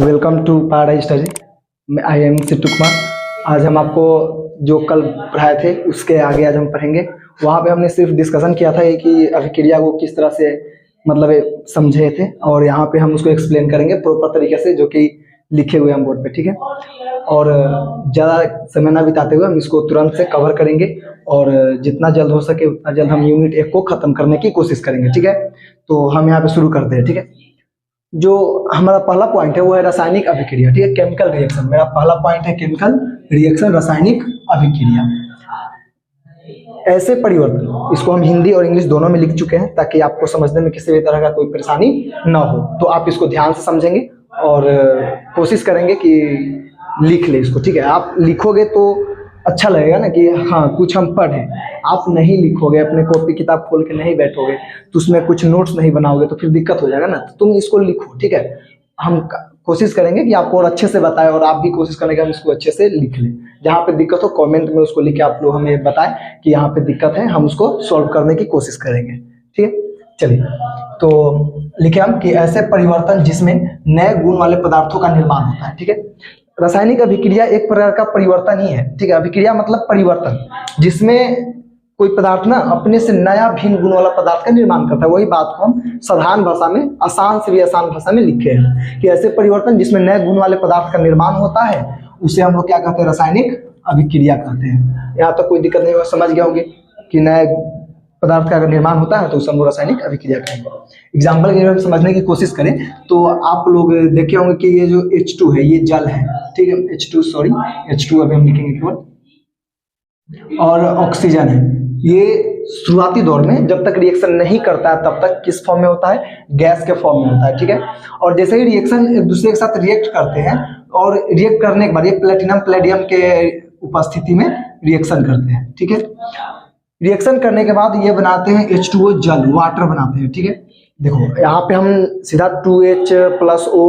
Welcome to paradise study. I am Sittu Kumar. आज हम आपको जो कल पढ़ाए थे उसके आगे आज हम पढ़ेंगे। वहाँ पे हमने सिर्फ डिस्कशन किया था कि अभिक्रिया को किस तरह से मतलब समझे थे, और यहाँ पे हम उसको एक्सप्लेन करेंगे प्रॉपर तरीके से, जो कि लिखे हुए हम बोर्ड पे, ठीक है। और ज़्यादा समय ना बिताते हुए हम इसको तुरंत से कवर करेंगे, और जितना जल्द हो सके उतना जल्द हम यूनिट 1 को ख़त्म करने की कोशिश करेंगे, ठीक है। तो हम यहाँ पे शुरू करते हैं, ठीक है। जो हमारा पहला पॉइंट है वो है रासायनिक अभिक्रिया, ठीक है, केमिकल रिएक्शन। मेरा पहला पॉइंट है केमिकल रिएक्शन, रासायनिक अभिक्रिया। ऐसे परिवर्तन, इसको हम हिंदी और इंग्लिश दोनों में लिख चुके हैं ताकि आपको समझने में किसी भी तरह का कोई परेशानी ना हो। तो आप इसको ध्यान से समझेंगे और कोशिश करेंगे कि लिख ले इसको, ठीक है। आप लिखोगे तो अच्छा लगेगा ना कि हाँ कुछ हम पढ़ें। आप नहीं लिखोगे, अपने कॉपी किताब खोल के नहीं बैठोगे तो उसमें कुछ नोट्स नहीं बनाओगे तो फिर दिक्कत हो जाएगा ना। तो तुम इसको लिखो, ठीक है। हम कोशिश करेंगे कि आपको और अच्छे से बताएं, और आप भी कोशिश करेंगे हम इसको अच्छे से लिख लें। जहाँ पे दिक्कत हो कमेंट में उसको लिख के आप लोग हमें बताएं कि यहाँ पे दिक्कत है, हम उसको सॉल्व करने की कोशिश करेंगे, ठीक है। चलिए, तो लिखे हम कि ऐसे परिवर्तन जिसमें नए गुण वाले पदार्थों का निर्माण होता है, ठीक है। रासायनिक अभिक्रिया एक प्रकार का परिवर्तन ही है, ठीक है। अभिक्रिया मतलब परिवर्तन, जिसमें कोई पदार्थ ना अपने से नया भिन्न गुण वाला पदार्थ का निर्माण करता है। वही बात को हम साधारण भाषा में, आसान से भी आसान भाषा में लिखे हैं कि ऐसे परिवर्तन जिसमें नए गुण वाले पदार्थ का निर्माण होता है उसे हम लोग क्या कहते हैं, रासायनिक अभिक्रिया कहते हैं। यहाँ तक कोई दिक्कत नहीं होगा, समझ गया होंगे कि नए पदार्थ का अगर निर्माण होता है तो उसे हम लोग रासायनिक अभिक्रिया कहेंगे। एग्जाम्पल के लिए समझने की कोशिश करें तो आप लोग देखे होंगे कि ये जो H2 है ये जल है, ठीक है। H2 अभी हम लिखेंगे केवल, और ऑक्सीजन है। ये शुरुआती दौर में जब तक रिएक्शन नहीं करता है तब तक किस फॉर्म में होता है, गैस के फॉर्म में होता है, ठीक है। और जैसे ही रिएक्शन एक दूसरे के साथ रिएक्ट करते हैं, और रिएक्ट करने के बाद ये प्लेटिनम पैलेडियम के उपस्थिति में रिएक्शन करते हैं, ठीक है। रिएक्शन करने के बाद ये बनाते हैं H2O जल, वाटर बनाते हैं, ठीक है। देखो यहाँ पे हम सीधा 2H+O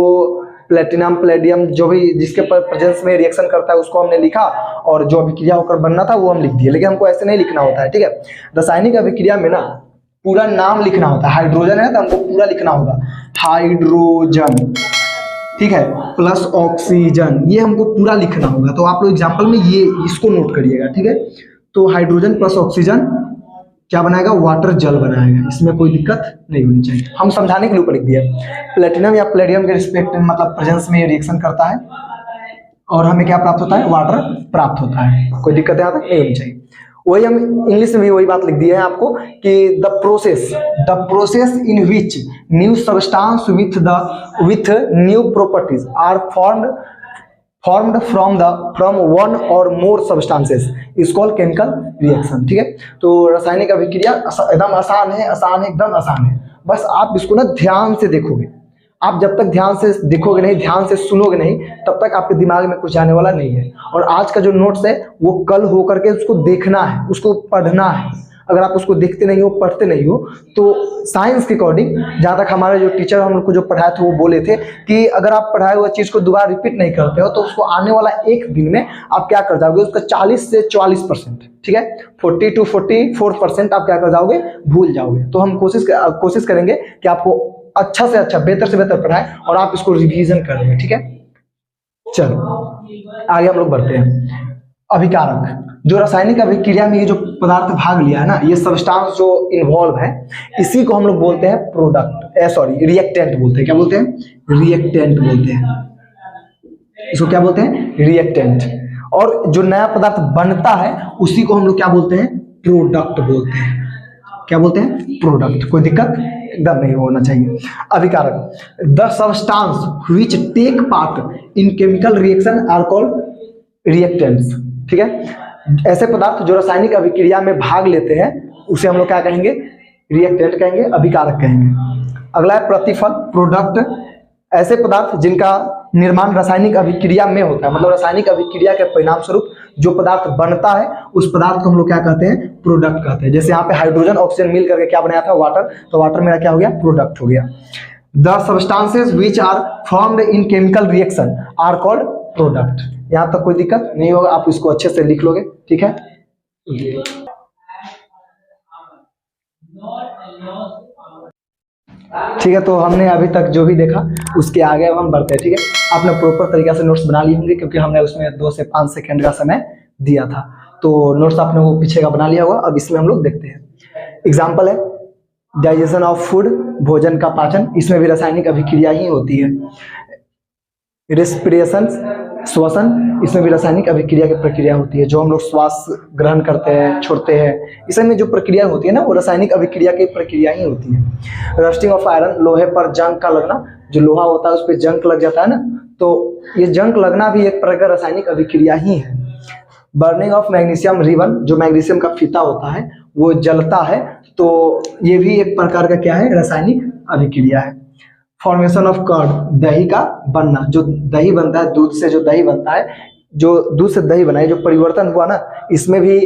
प्लेटिनम पैलेडियम जो भी जिसके प्रेजेंस में रिएक्शन करता है उसको हमने लिखा, और जो अभिक्रिया होकर बनना था वो हम लिख दिए। लेकिन हमको ऐसे नहीं लिखना होता है, ठीक है। रासायनिक अभिक्रिया में ना पूरा नाम लिखना होता है। हाइड्रोजन है तो हमको पूरा लिखना होगा, हाइड्रोजन, ठीक है, प्लस ऑक्सीजन, ये हमको पूरा लिखना होगा। तो आप लोग एग्जाम्पल में ये इसको नोट करिएगा, ठीक है। तो हाइड्रोजन प्लस ऑक्सीजन क्या बनाएगा, वाटर जल बनाएगा। इसमें कोई दिक्कत नहीं होनी चाहिए, हम समझाने के लिए ऊपर लिख दिया। प्लेटिनम या पैलेडियम के रिस्पेक्ट में मतलब प्रेजेंस में रिएक्शन करता है और हमें क्या प्राप्त होता है, वाटर प्राप्त होता है। कोई दिक्कत यहाँ तक नहीं होनी चाहिए। वही हम इंग्लिश में भी वही बात लिख दी है आपको कि the process in which new substance with new properties are formed from one or more substances is called chemical reaction, ठीक है। तो रासायनिक अभिक्रिया एकदम आसान है, एकदम आसान है। बस आप इसको ना ध्यान से देखोगे। आप जब तक ध्यान से देखोगे नहीं, ध्यान से सुनोगे नहीं, तब तक आपके दिमाग में कुछ आने वाला नहीं है। और आज का जो नोट्स है वो कल हो करके उसको देखना है, उसको पढ़ना है। अगर आप उसको देखते नहीं हो, पढ़ते नहीं हो, तो साइंस के अकॉर्डिंग, जहाँ तक हमारे जो टीचर हम लोग को जो पढ़ाए थे वो बोले थे कि अगर आप पढ़ाए हुए चीज़ को दोबारा रिपीट नहीं करते हो तो उसको आने वाला एक दिन में आप क्या कर जाओगे, उसका 40 से 44%, ठीक है, 40 to 44% आप क्या कर जाओगे, भूल जाओगे। तो हम कोशिश करेंगे कि आपको अच्छा से अच्छा, बेहतर से बेहतर पढ़ाएं और आप इसको रिवीजन करेंगे, ठीक है। चलो आगे हम लोग बढ़ते हैं। अभिकारक, जो रासायनिक अभिक्रिया में ये जो पदार्थ भाग लिया है ना, ये सब्सटेंस जो इन्वॉल्व है, इसी को हम लोग बोलते हैं रिएक्टेंट बोलते हैं। क्या बोलते हैं, रिएक्टेंट बोलते हैं। इसको क्या बोलते हैं, रिएक्टेंट। और जो नया पदार्थ बनता है उसी को हम लोग क्या बोलते हैं, प्रोडक्ट बोलते हैं। क्या बोलते हैं, प्रोडक्ट। कोई दिक्कत एकदम नहीं होना चाहिए। अभिकारक, the substance which take part in chemical reaction are called reactants, ठीक है। ऐसे पदार्थ जो रासायनिक अभिक्रिया में भाग लेते हैं उसे हम लोग क्या कहेंगे, रिएक्टेंट कहेंगे, अभिकारक कहेंगे। अगला है प्रतिफल, प्रोडक्ट। ऐसे पदार्थ जिनका निर्माण रासायनिक अभिक्रिया में होता है, मतलब रासायनिक अभिक्रिया के परिणाम स्वरूप जो पदार्थ बनता है उस पदार्थ को हम लोग क्या कहते हैं, प्रोडक्ट कहते हैं। जैसे यहाँ पे हाइड्रोजन ऑक्सीजन मिल करके क्या बनाया था, वाटर, तो वाटर मेरा क्या हो गया, प्रोडक्ट हो गया। The substances which are formed in chemical reaction are called product. यहाँ तक कोई दिक्कत नहीं होगा, आप इसको अच्छे से लिख लोगे, ठीक है। ठीक है, तो हमने अभी तक जो भी देखा उसके आगे अब हम बढ़ते हैं। ठीक है, आपने प्रॉपर तरीके से नोट्स बना लिए होंगे क्योंकि हमने उसमें 2 से 5 सेकंड का समय दिया था, तो नोट्स आपने वो पीछे का बना लिया होगा। अब इसमें हम लोग देखते हैं। एग्जाम्पल है डाइजेशन ऑफ फूड, भोजन का पाचन, इसमें भी रासायनिक अभिक्रिया ही होती है। रेस्पिरेशन, श्वसन, इसमें भी रासायनिक अभिक्रिया की प्रक्रिया होती है। जो हम लोग श्वास ग्रहण करते हैं, छोड़ते हैं, इसमें जो प्रक्रिया होती है ना, वो रासायनिक अभिक्रिया की प्रक्रिया ही होती है। रस्टिंग ऑफ आयरन, लोहे पर जंग का लगना, जो लोहा होता है उस पर जंग लग जाता है ना, तो ये जंग लगना भी एक प्रकार का रासायनिक अभिक्रिया ही है। बर्निंग ऑफ मैग्नीशियम रिबन, जो मैग्नीशियम का फीता होता है वो जलता है, तो ये भी एक प्रकार का क्या है, रासायनिक अभिक्रिया है। फॉर्मेशन ऑफ कर्ड, दही का बनना, जो दही बनता है, दूध से जो दही बनता है, जो दूध से दही बना है, जो परिवर्तन हुआ ना, इसमें भी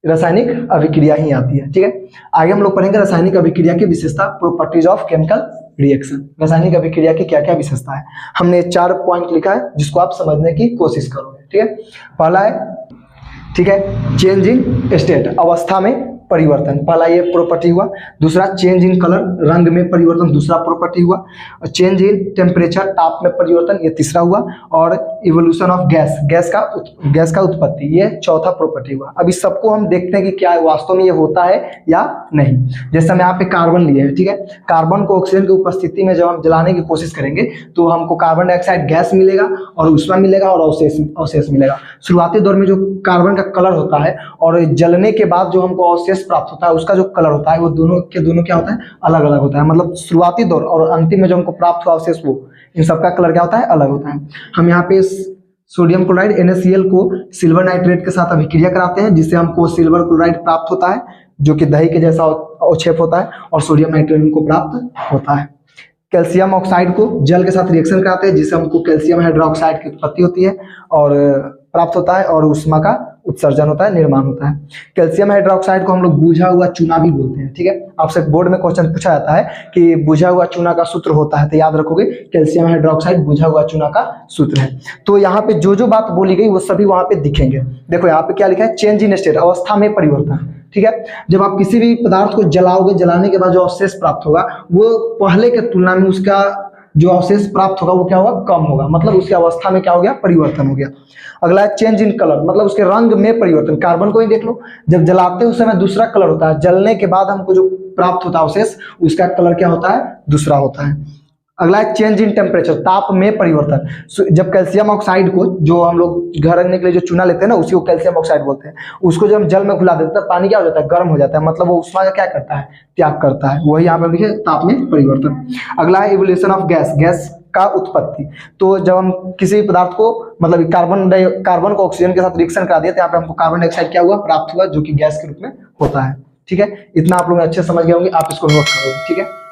रासायनिक अभिक्रिया ही आती है। ठीक है, आगे हम लोग पढ़ेंगे रासायनिक अभिक्रिया की विशेषता, प्रॉपर्टीज ऑफ केमिकल रिएक्शन। रासायनिक अभिक्रिया की क्या क्या विशेषता है, हमने 4 पॉइंट लिखा है जिसको आप समझने की कोशिश करोगे। ठीक है, पहला है, ठीक है, चेंज इन स्टेट, अवस्था में परिवर्तन, पहला ये प्रॉपर्टी हुआ। दूसरा चेंज इन कलर, रंग में परिवर्तन, दूसरा प्रॉपर्टी हुआ। चेंज इन टेम्परेचर, ताप में परिवर्तन, ये तीसरा हुआ। और इवोल्यूशन ऑफ गैस, गैस का उत्पत्ति, ये चौथा प्रॉपर्टी हुआ। अब इस सबको हम देखते हैं कि क्या वास्तव में ये होता है या नहीं। जैसे हम यहाँ पे कार्बन लिए हैं, ठीक है, कार्बन को ऑक्सीजन की उपस्थिति में जब हम जलाने की कोशिश करेंगे तो हमको कार्बन डाइऑक्साइड गैस मिलेगा और ऊष्मा मिलेगा और अवशेष मिलेगा। शुरुआती दौर में जो कार्बन का कलर होता है और जलने के बाद जो हमको अवशेष प्राप्त होता है उसका जो कलर होता है वो दोनों के दोनों क्या होता है, अलग अलग होता है। मतलब शुरुआती दौर और अंतिम में जो हमको प्राप्त हुआ अवशेष, वो इन सबका कलर क्या होता है, अलग होता है। हम यहाँ पे सोडियम क्लोराइड NaCl को सिल्वर नाइट्रेट के साथ अभिक्रिया कराते हैं जिससे हमको सिल्वर क्लोराइड प्राप्त होता है जो कि दही के जैसा अवक्षेप होता है, और सोडियम नाइट्रेट को प्राप्त होता है। कैल्शियम ऑक्साइड को जल के साथ रिएक्शन कराते हैं जिससे हमको कैल्शियम हाइड्रोक्साइड की उत्पत्ति होती है और प्राप्त होता है, और ऊष्मा का उत्सर्जन होता है, निर्माण होता है। कैल्शियम हाइड्रोक्साइड को हम लोग बुझा हुआ चूना भी बोलते हैं। ठीक है, आपसे बोर्ड में क्वेश्चन पूछा जाता है कि बुझा हुआ चूना का सूत्र होता है, तो याद रखोगे कैल्शियम हाइड्रोक्साइड बुझा हुआ चूना का सूत्र है। तो यहाँ पे जो जो बात बोली गई वो सभी वहां पे दिखेंगे। देखो यहाँ पे क्या लिखा है, चेंज इन स्टेट, अवस्था में परिवर्तन। ठीक है, जब आप किसी भी पदार्थ को जलाओगे, जलाने के बाद जो अवशेष प्राप्त होगा वो पहले के तुलना में उसका जो अवशेष प्राप्त होगा वो क्या होगा, कम होगा। मतलब उसकी अवस्था में क्या हो गया, परिवर्तन हो गया। अगला है चेंज इन कलर, मतलब उसके रंग में परिवर्तन। कार्बन को ही देख लो, जब जलाते हैं उस समय दूसरा कलर होता है, जलने के बाद हमको जो प्राप्त होता है अवशेष उसका कलर क्या होता है, दूसरा होता है। अगला है चेंज इन टेम्परेचर, ताप में परिवर्तन। जब कैल्शियम ऑक्साइड को, जो हम लोग घर रखने के लिए जो चूना लेते हैं ना, उसी को कैल्शियम ऑक्साइड बोलते हैं, उसको जब हम जल में घुला देते हैं पानी क्या हो जाता है, गर्म हो जाता है। मतलब वो ऊष्मा का क्या करता है, त्याग करता है। वही यहाँ पे लिखे ताप में परिवर्तन। अगला है इवोल्यूशन ऑफ गैस, गैस का उत्पत्ति। तो जब हम किसी पदार्थ को, मतलब कार्बन को ऑक्सीजन के साथ रिएक्शन करा दिया तो यहाँ पे हमको कार्बन डाइऑक्साइड क्या हुआ, प्राप्त हुआ, जो कि गैस के रूप में होता है। ठीक है, इतना आप लोग अच्छे समझ गए होंगे, आप इसको नोट करोगे। ठीक है।